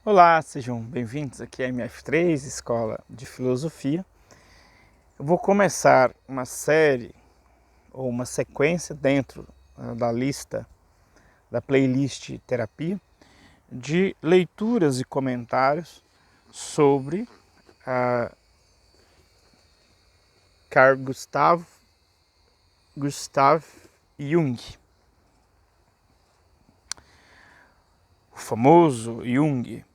Olá, sejam bem-vindos aqui à MF3, Escola de Filosofia. Eu vou começar uma série ou uma sequência dentro da lista, da playlist Terapia, de leituras e comentários sobre Carl Gustav Jung, o famoso Jung,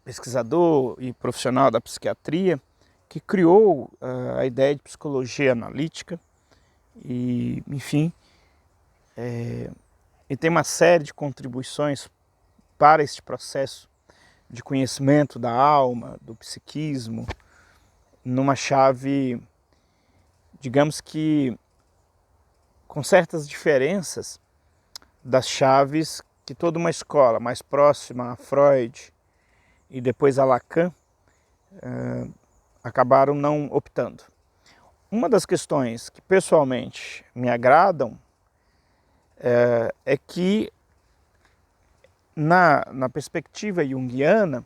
pesquisador e profissional da psiquiatria, que criou a ideia de psicologia analítica e, enfim, e tem uma série de contribuições para este processo de conhecimento da alma, do psiquismo, numa chave, digamos que com certas diferenças das chaves que toda uma escola mais próxima a Freud e depois a Lacan acabaram não optando. Uma das questões que pessoalmente me agradam é que na perspectiva junguiana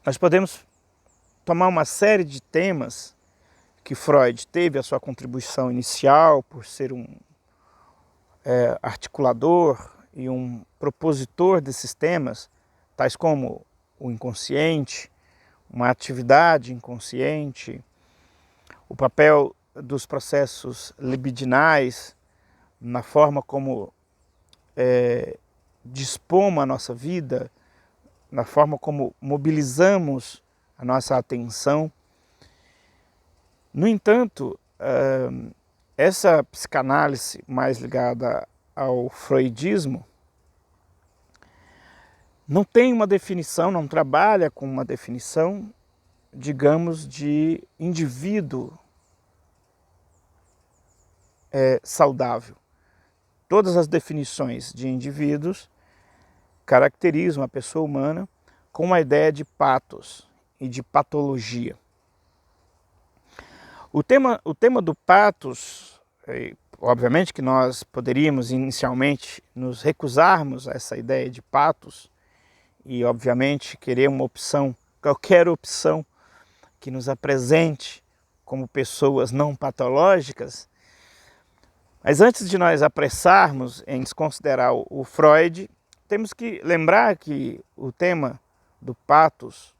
nós podemos tomar uma série de temas que Freud teve a sua contribuição inicial por ser um articulador e um propositor desses temas, tais como o inconsciente, uma atividade inconsciente, o papel dos processos libidinais na forma como dispomos a nossa vida, na forma como mobilizamos a nossa atenção. No entanto, essa psicanálise mais ligada ao freudismo não tem uma definição, não trabalha com uma definição, digamos, de indivíduo saudável. Todas as definições de indivíduos caracterizam a pessoa humana com uma ideia de patos e de patologia. O tema do patos, obviamente que nós poderíamos inicialmente nos recusarmos a essa ideia de patos e obviamente querer uma opção, qualquer opção que nos apresente como pessoas não patológicas. Mas antes de nós apressarmos em desconsiderar o Freud, temos que lembrar que o tema do patos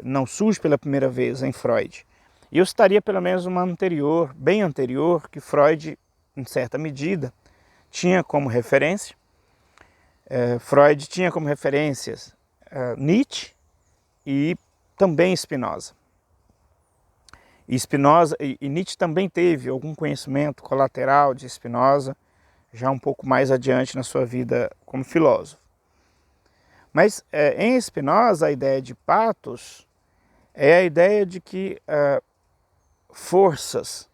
não surge pela primeira vez em Freud. E eu citaria pelo menos uma anterior, bem anterior, que Freud, em certa medida, tinha como referência. Freud tinha como referências Nietzsche e também Spinoza. E Nietzsche também teve algum conhecimento colateral de Spinoza, já um pouco mais adiante na sua vida como filósofo. Mas em Spinoza a ideia de patos é a ideia de que forças,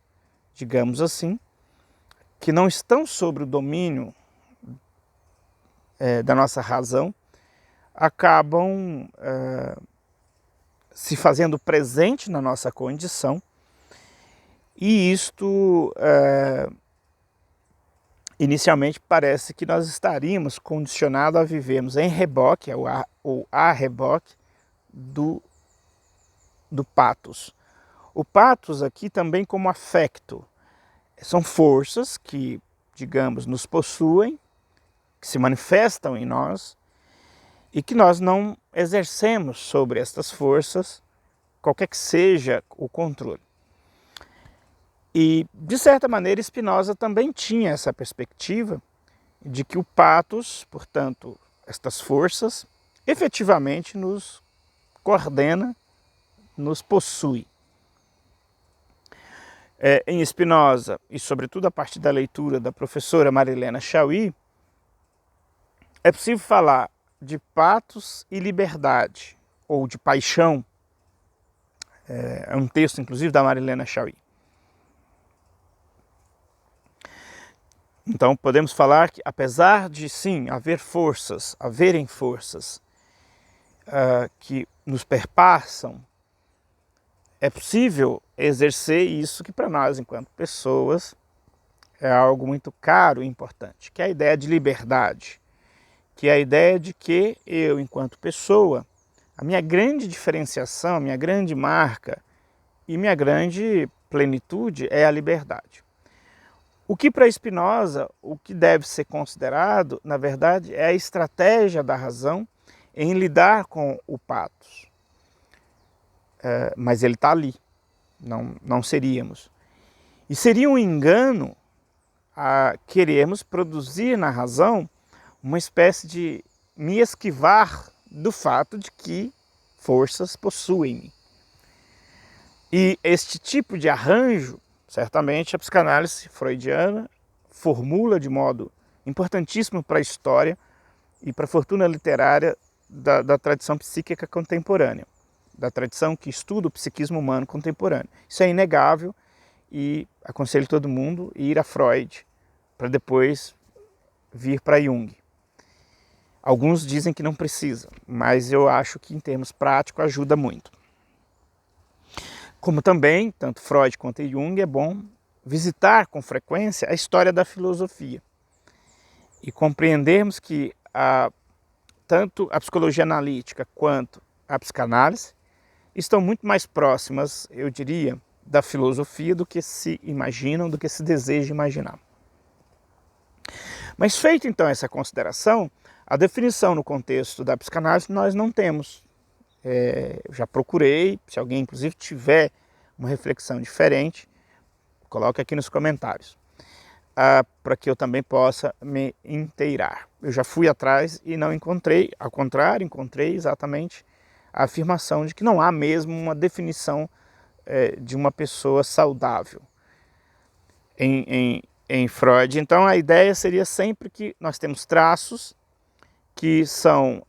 digamos assim, que não estão sob o domínio da nossa razão, acabam se fazendo presente na nossa condição, e isto inicialmente parece que nós estaríamos condicionados a vivermos em reboque, ou a reboque do patos. O patos aqui também como afecto. São forças que, digamos, nos possuem, que se manifestam em nós e que nós não exercemos sobre estas forças, qualquer que seja o controle. E, de certa maneira, Spinoza também tinha essa perspectiva de que o patos, portanto, estas forças, efetivamente nos coordena, nos possui. Em Spinoza, e sobretudo a partir da leitura da professora Marilena Chauí, é possível falar de patos e liberdade, ou de paixão. É um texto, inclusive, da Marilena Chauí. Então, podemos falar que, apesar de, sim, haverem forças que nos perpassam, é possível exercer isso que para nós, enquanto pessoas, é algo muito caro e importante, que é a ideia de liberdade, que é a ideia de que eu, enquanto pessoa, a minha grande diferenciação, a minha grande marca e minha grande plenitude é a liberdade. O que para Spinoza, o que deve ser considerado, na verdade, é a estratégia da razão em lidar com o patos. Mas ele está ali, não seríamos. E seria um engano a querermos produzir na razão uma espécie de me esquivar do fato de que forças possuem-me. E este tipo de arranjo, certamente a psicanálise freudiana formula de modo importantíssimo para a história e para a fortuna literária da tradição psíquica contemporânea, da tradição que estuda o psiquismo humano contemporâneo. Isso é inegável e aconselho todo mundo a ir a Freud para depois vir para Jung. Alguns dizem que não precisa, mas eu acho que em termos práticos ajuda muito. Como também, tanto Freud quanto Jung, é bom visitar com frequência a história da filosofia e compreendermos que tanto a psicologia analítica quanto a psicanálise estão muito mais próximas, eu diria, da filosofia do que se imaginam, do que se deseja imaginar. Mas feita então essa consideração, a definição no contexto da psicanálise nós não temos. Já procurei, se alguém inclusive tiver uma reflexão diferente, coloque aqui nos comentários, para que eu também possa me inteirar. Eu já fui atrás e não encontrei, ao contrário, encontrei exatamente a afirmação de que não há mesmo uma definição de uma pessoa saudável em Freud. Então a ideia seria sempre que nós temos traços que são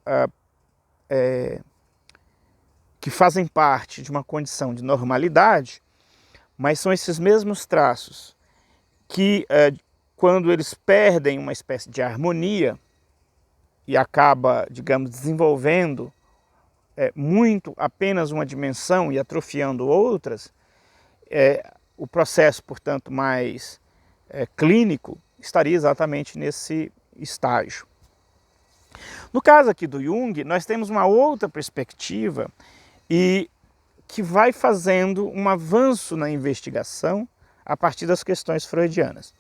que fazem parte de uma condição de normalidade, mas são esses mesmos traços que, quando eles perdem uma espécie de harmonia e acaba, digamos, desenvolvendo muito apenas uma dimensão e atrofiando outras, o processo, portanto, mais clínico estaria exatamente nesse estágio. No caso aqui do Jung, nós temos uma outra perspectiva e que vai fazendo um avanço na investigação a partir das questões freudianas.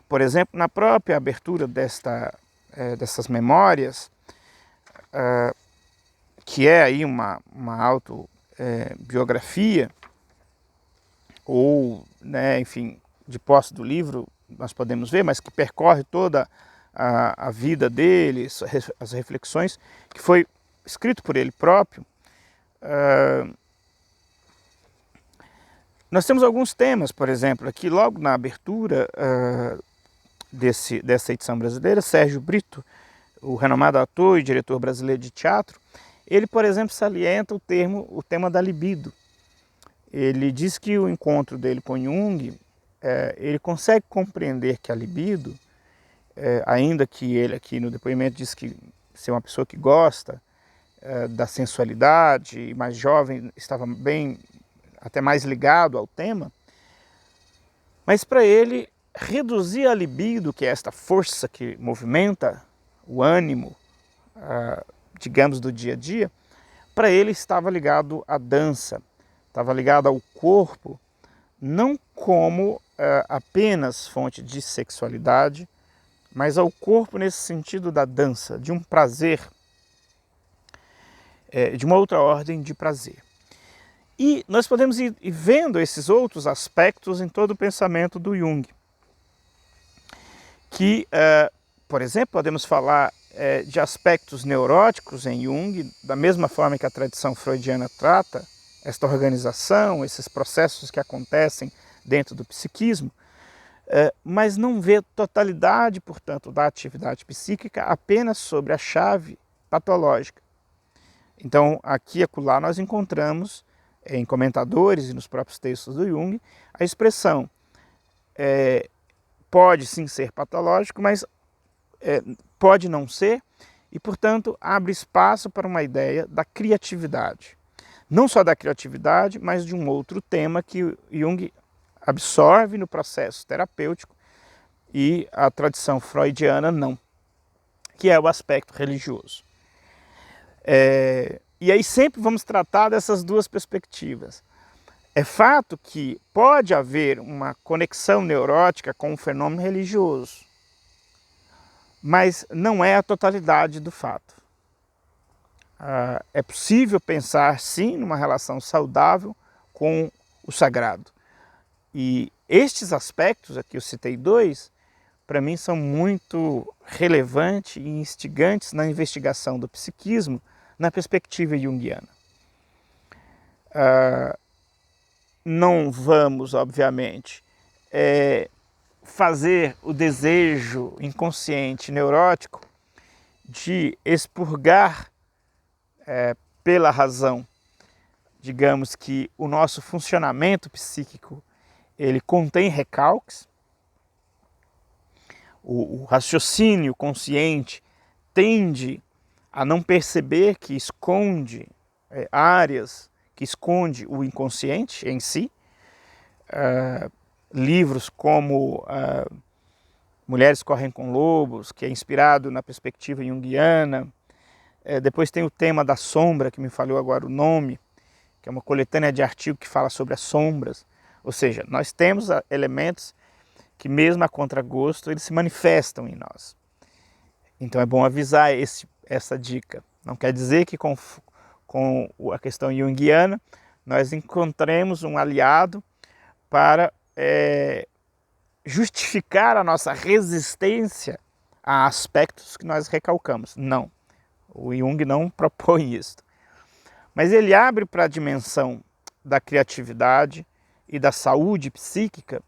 Por exemplo, na própria abertura dessas memórias, que é aí uma autobiografia, ou, enfim, de posse do livro, nós podemos ver, mas que percorre toda a vida dele, as reflexões, que foi escrito por ele próprio. Nós temos alguns temas, por exemplo, aqui logo na abertura dessa edição brasileira, Sérgio Brito, o renomado ator e diretor brasileiro de teatro, ele, por exemplo, salienta o tema da libido. Ele diz que o encontro dele com Jung, ele consegue compreender que a libido, ainda que ele aqui no depoimento diz que ser uma pessoa que gosta da sensualidade, mais jovem, estava bem, até mais ligado ao tema, mas para ele reduzir a libido, que é esta força que movimenta o ânimo, digamos, do dia a dia, para ele estava ligado à dança, estava ligado ao corpo, não como apenas fonte de sexualidade, mas ao corpo nesse sentido da dança, de um prazer, de uma outra ordem de prazer. E nós podemos ir vendo esses outros aspectos em todo o pensamento do Jung, que, por exemplo, podemos falar de aspectos neuróticos em Jung, da mesma forma que a tradição freudiana trata esta organização, esses processos que acontecem dentro do psiquismo, mas não vê totalidade, portanto, da atividade psíquica apenas sobre a chave patológica. Então, aqui e acolá nós encontramos, em comentadores e nos próprios textos do Jung, a expressão pode sim ser patológico, mas pode não ser, e, portanto, abre espaço para uma ideia da criatividade. Não só da criatividade, mas de um outro tema que Jung absorve no processo terapêutico e a tradição freudiana não, que é o aspecto religioso. E aí sempre vamos tratar dessas duas perspectivas. É fato que pode haver uma conexão neurótica com o fenômeno religioso, mas não é a totalidade do fato. É possível pensar, sim, numa relação saudável com o sagrado. E estes aspectos, aqui eu citei dois, para mim são muito relevantes e instigantes na investigação do psiquismo na perspectiva junguiana. Não vamos, obviamente, fazer o desejo inconsciente neurótico de expurgar pela razão, digamos que o nosso funcionamento psíquico ele contém recalques. O raciocínio consciente tende a não perceber que esconde áreas, que esconde o inconsciente em si. Livros como Mulheres Correm com Lobos, que é inspirado na perspectiva junguiana. Depois tem o tema da sombra, que me falhou agora o nome, que é uma coletânea de artigos que fala sobre as sombras. Ou seja, nós temos elementos que mesmo a contragosto eles se manifestam em nós. Então é bom avisar essa dica. Não quer dizer que com a questão junguiana nós encontremos um aliado para justificar a nossa resistência a aspectos que nós recalcamos. Não, o Jung não propõe isso. Mas ele abre para a dimensão da criatividade e da saúde psíquica,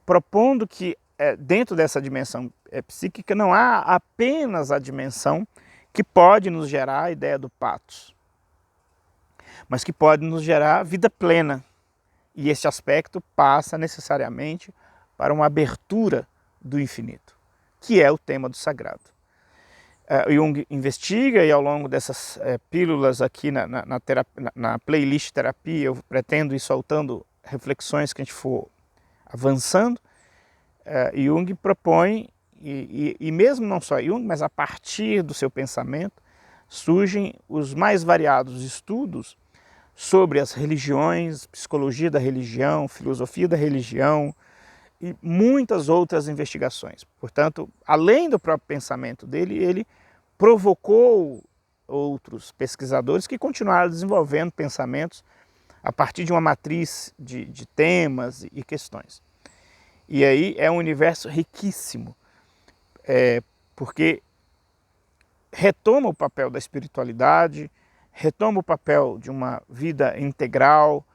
propondo que dentro dessa dimensão psíquica não há apenas a dimensão que pode nos gerar a ideia do patos, mas que pode nos gerar vida plena. E esse aspecto passa necessariamente para uma abertura do infinito, que é o tema do sagrado. Jung investiga e ao longo dessas pílulas aqui na playlist terapia, eu pretendo ir soltando reflexões que a gente for avançando. Jung propõe, e mesmo não só Jung, mas a partir do seu pensamento, surgem os mais variados estudos sobre as religiões, psicologia da religião, filosofia da religião e muitas outras investigações. Portanto, além do próprio pensamento dele, ele provocou outros pesquisadores que continuaram desenvolvendo pensamentos a partir de uma matriz de temas e questões. E aí é um universo riquíssimo, porque retoma o papel da espiritualidade, retoma o papel de uma vida integral,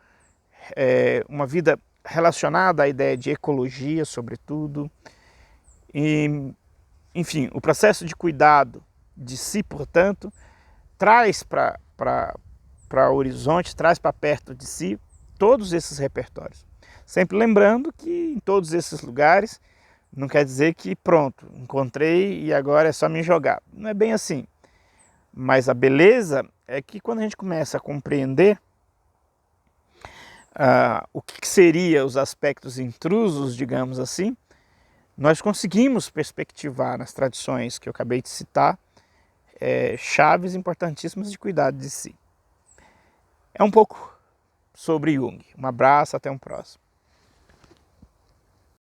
uma vida relacionada à ideia de ecologia, sobretudo. E, enfim, o processo de cuidado de si, portanto, traz para o horizonte, traz para perto de si todos esses repertórios. Sempre lembrando que em todos esses lugares não quer dizer que pronto, encontrei e agora é só me jogar. Não é bem assim. Mas a beleza é que quando a gente começa a compreender o que seriam os aspectos intrusos, digamos assim, nós conseguimos perspectivar nas tradições que eu acabei de citar chaves importantíssimas de cuidado de si. É um pouco sobre Jung. Um abraço, até um próximo.